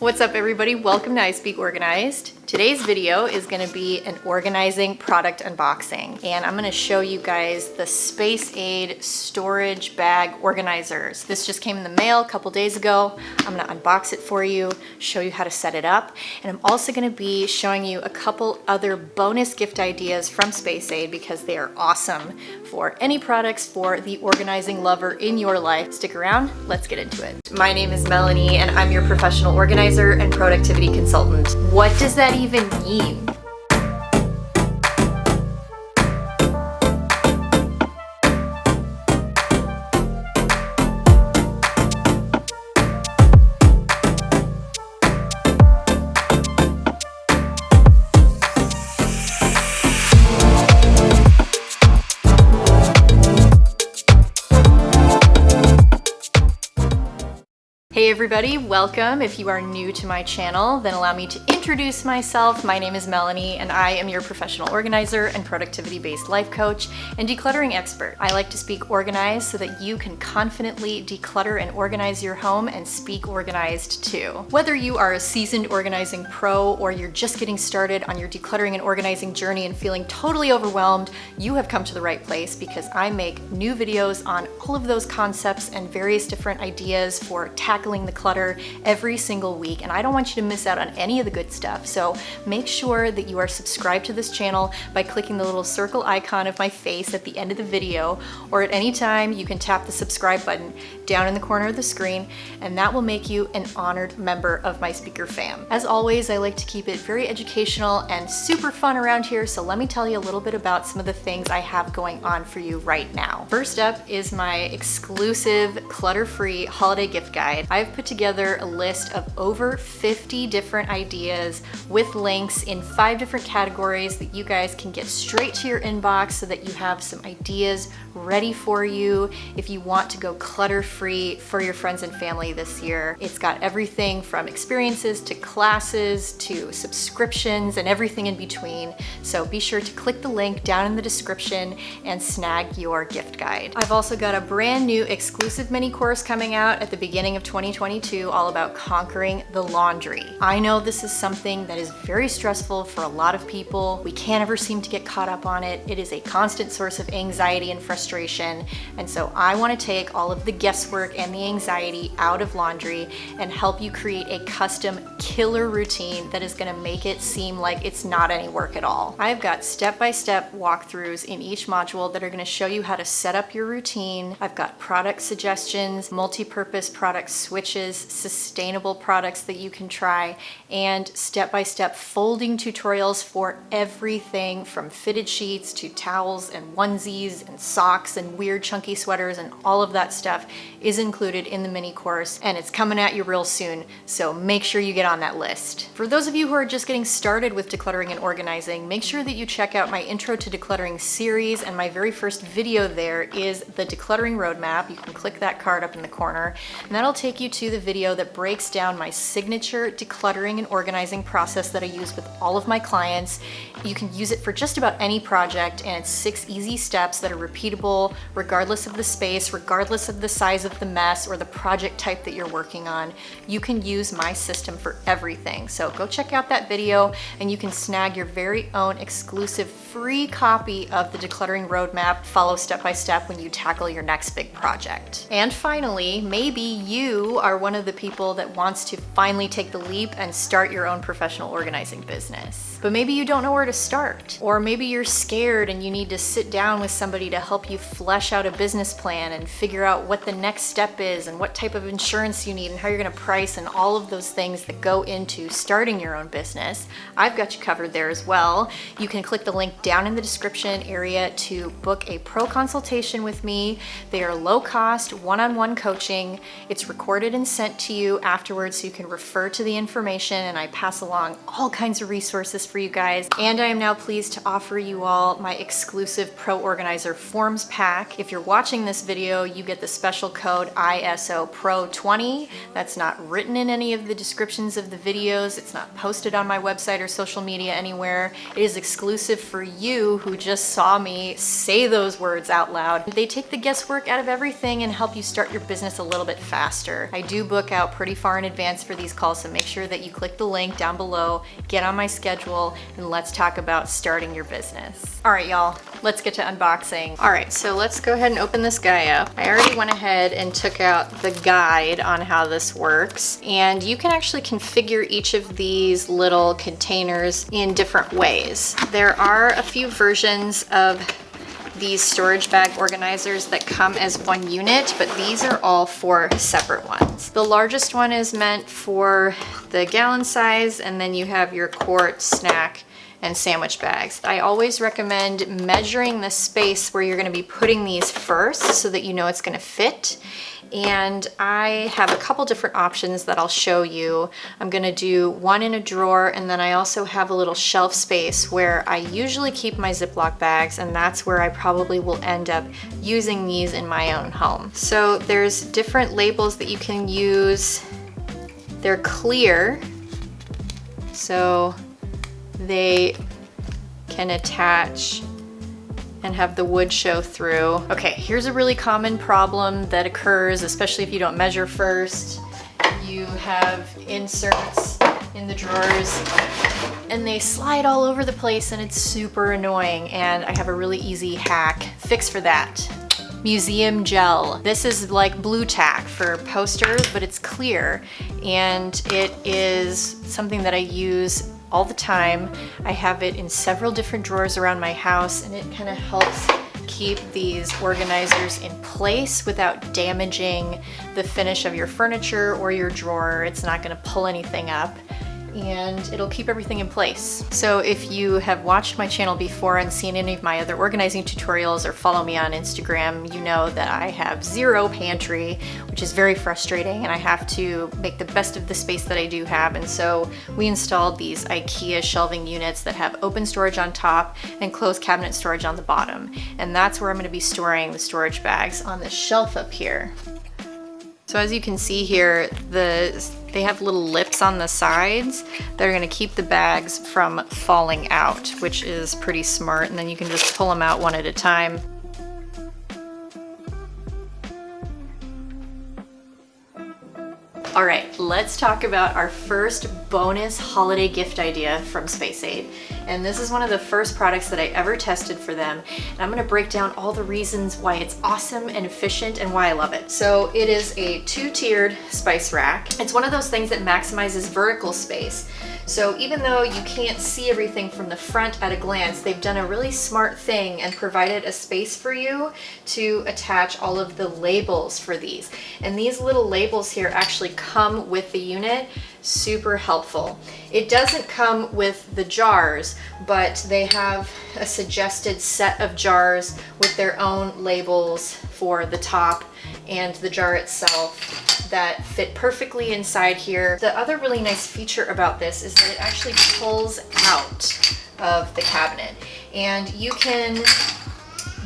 What's up everybody? Welcome to I Speak Organized. Today's video is going to be an organizing product unboxing, and I'm going to show you guys the Spaceaid storage bag organizers. This just came in the mail a couple days ago. I'm going to unbox it for you, show you how to set it up, and I'm also going to be showing you a couple other bonus gift ideas from Spaceaid because they are awesome for any products for the organizing lover in your life. Stick around, let's get into it. My name is Melanie and I'm your professional organizer and productivity consultant. What does that even mean? Hey everybody, welcome. If you are new to my channel, then allow me to introduce myself. My name is Melanie and I am your professional organizer and productivity-based life coach and decluttering expert. I like to speak organized so that you can confidently declutter and organize your home and speak organized too. Whether you are a seasoned organizing pro or you're just getting started on your decluttering and organizing journey and feeling totally overwhelmed, you have come to the right place because I make new videos on all of those concepts and various different ideas for tackling the clutter every single week, and I don't want you to miss out on any of the good stuff. So make sure that you are subscribed to this channel by clicking the little circle icon of my face at the end of the video, or at any time you can tap the subscribe button down in the corner of the screen, and that will make you an honored member of my speaker fam. As always, I like to keep it very educational and super fun around here, so let me tell you a little bit about some of the things I have going on for you right now. First up is my exclusive clutter-free holiday gift guide. I've put together a list of over 50 different ideas with links in 5 different categories that you guys can get straight to your inbox so that you have some ideas ready for you if you want to go clutter-free for your friends and family this year. It's got everything from experiences to classes to subscriptions and everything in between. So be sure to click the link down in the description and snag your gift guide. I've also got a brand new exclusive mini course coming out at the beginning of 2022 all about conquering the laundry. I know this is something that is very stressful for a lot of people. We can't ever seem to get caught up on it. It is a constant source of anxiety and frustration, and so I want to take all of the guesswork and the anxiety out of laundry and help you create a custom killer routine that is going to make it seem like it's not any work at all. I've got step-by-step walkthroughs in each module that are going to show you how to set up your routine. I've got product suggestions, multi-purpose product switches, sustainable products that you can try, and step-by-step folding tutorials for everything from fitted sheets to towels and onesies and socks and weird chunky sweaters, and all of that stuff is included in the mini course, and it's coming at you real soon, so make sure you get on that list. For those of you who are just getting started with decluttering and organizing, make sure that you check out my Intro to Decluttering series, and my very first video there is the Decluttering Roadmap. You can click that card up in the corner, and that'll take you to the video that breaks down my signature decluttering and organizing process that I use with all of my clients. You can use it for just about any project, and it's 6 easy steps that are repeatable regardless of the space, regardless of the size of the mess or the project type that you're working on. You can use my system for everything. So go check out that video and you can snag your very own exclusive free copy of the Decluttering Roadmap. Follow step by step when you tackle your next big project. And finally, maybe you are one of the people that wants to finally take the leap and start your own professional organizing business. But maybe you don't know where to start, or maybe you're scared and you need to sit down with somebody to help you flesh out a business plan and figure out what the next step is and what type of insurance you need and how you're going to price and all of those things that go into starting your own business. I've got you covered there as well. You can click the link down in the description area to book a pro consultation with me. They are low cost, one-on-one coaching. It's recorded and sent to you afterwards so you can refer to the information, and I pass along all kinds of resources for you guys. And I am now pleased to offer you all my exclusive Pro Organizer Forms Pack. If you're watching this video, you get the special code ISO Pro 20. That's not written in any of the descriptions of the videos. It's not posted on my website or social media anywhere. It is exclusive for you who just saw me say those words out loud. They take the guesswork out of everything and help you start your business a little bit faster. I I do book out pretty far in advance for these calls, so make sure that you click the link down below, get on my schedule, and let's talk about starting your business. All right, y'all, let's get to unboxing. All right, so let's go ahead and open this guy up. I already went ahead and took out the guide on how this works, and you can actually configure each of these little containers in different ways. There are a few versions of these storage bag organizers that come as one unit, but these are all 4 separate ones. The largest one is meant for the gallon size, and then you have your quart, snack, and sandwich bags. I always recommend measuring the space where you're gonna be putting these first so that you know it's gonna fit. And I have a couple different options that I'll show you. I'm gonna do one in a drawer, and then I also have a little shelf space where I usually keep my Ziploc bags, and that's where I probably will end up using these in my own home. So there's different labels that you can use. They're clear, so they can attach and have the wood show through. Okay, here's a really common problem that occurs, especially if you don't measure first. You have inserts in the drawers and they slide all over the place, and it's super annoying, and I have a really easy fix for that. Museum gel. This is like blue tack for posters, but it's clear, and it is something that I use all the time. I have it in several different drawers around my house, and it kind of helps keep these organizers in place without damaging the finish of your furniture or your drawer. It's not going to pull anything up, and it'll keep everything in place. So if you have watched my channel before and seen any of my other organizing tutorials or follow me on Instagram, you know that I have 0 pantry, which is very frustrating, and I have to make the best of the space that I do have. And so we installed these IKEA shelving units that have open storage on top and closed cabinet storage on the bottom. And that's where I'm going to be storing the storage bags, on the shelf up here. So as you can see here, they have little lips on the sides that are going to keep the bags from falling out, which is pretty smart, and then you can just pull them out one at a time. All right, let's talk about our first bonus holiday gift idea from Spaceaid. And this is one of the first products that I ever tested for them. And I'm gonna break down all the reasons why it's awesome and efficient and why I love it. So it is a 2-tiered spice rack. It's one of those things that maximizes vertical space. So even though you can't see everything from the front at a glance, they've done a really smart thing and provided a space for you to attach all of the labels for these. And these little labels here actually come with the unit. Super helpful. It doesn't come with the jars, but they have a suggested set of jars with their own labels for the top and the jar itself that fit perfectly inside here. The other really nice feature about this is that it actually pulls out of the cabinet, and you can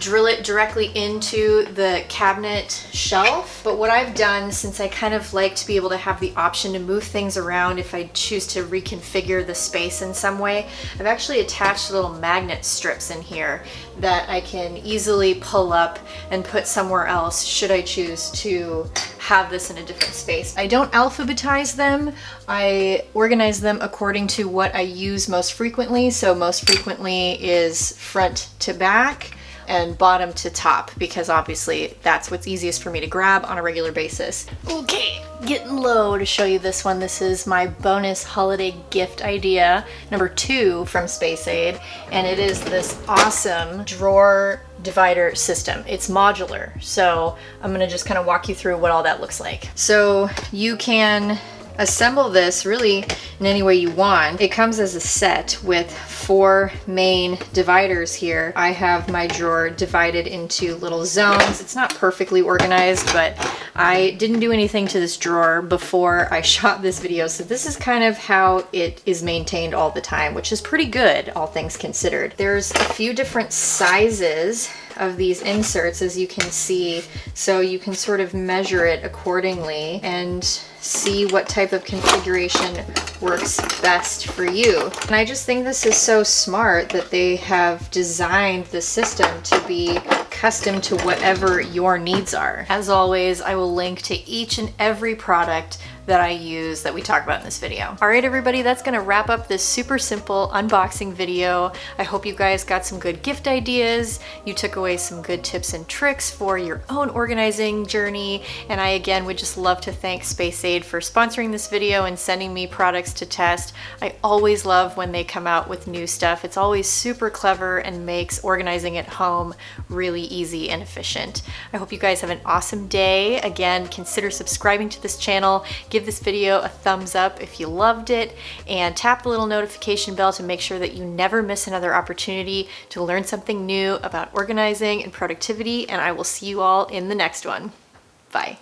drill it directly into the cabinet shelf. But what I've done, since I kind of like to be able to have the option to move things around if I choose to reconfigure the space in some way, I've actually attached little magnet strips in here that I can easily pull up and put somewhere else should I choose to have this in a different space. I don't alphabetize them. I organize them according to what I use most frequently. So most frequently is front to back and bottom to top, because obviously that's what's easiest for me to grab on a regular basis. Okay, getting low to show you this one. This is my bonus holiday gift idea number 2 from Spaceaid, and it is this awesome drawer divider system. It's modular, so I'm gonna just kind of walk you through what all that looks like. So you can assemble this really in any way you want. It comes as a set with 4 main dividers here. I have my drawer divided into little zones. It's not perfectly organized, but I didn't do anything to this drawer before I shot this video, so this is kind of how it is maintained all the time, which is pretty good, all things considered. There's a few different sizes of these inserts, as you can see, so you can sort of measure it accordingly and see what type of configuration works best for you. And I just think this is so smart that they have designed the system to be custom to whatever your needs are. As always, I will link to each and every product that I use that we talk about in this video. All right, everybody, that's gonna wrap up this super simple unboxing video. I hope you guys got some good gift ideas. You took away some good tips and tricks for your own organizing journey. And I, again, would just love to thank Spaceaid for sponsoring this video and sending me products to test. I always love when they come out with new stuff. It's always super clever and makes organizing at home really easy and efficient. I hope you guys have an awesome day. Again, consider subscribing to this channel. Give this video a thumbs up if you loved it, and tap the little notification bell to make sure that you never miss another opportunity to learn something new about organizing and productivity, and I will see you all in the next one. Bye.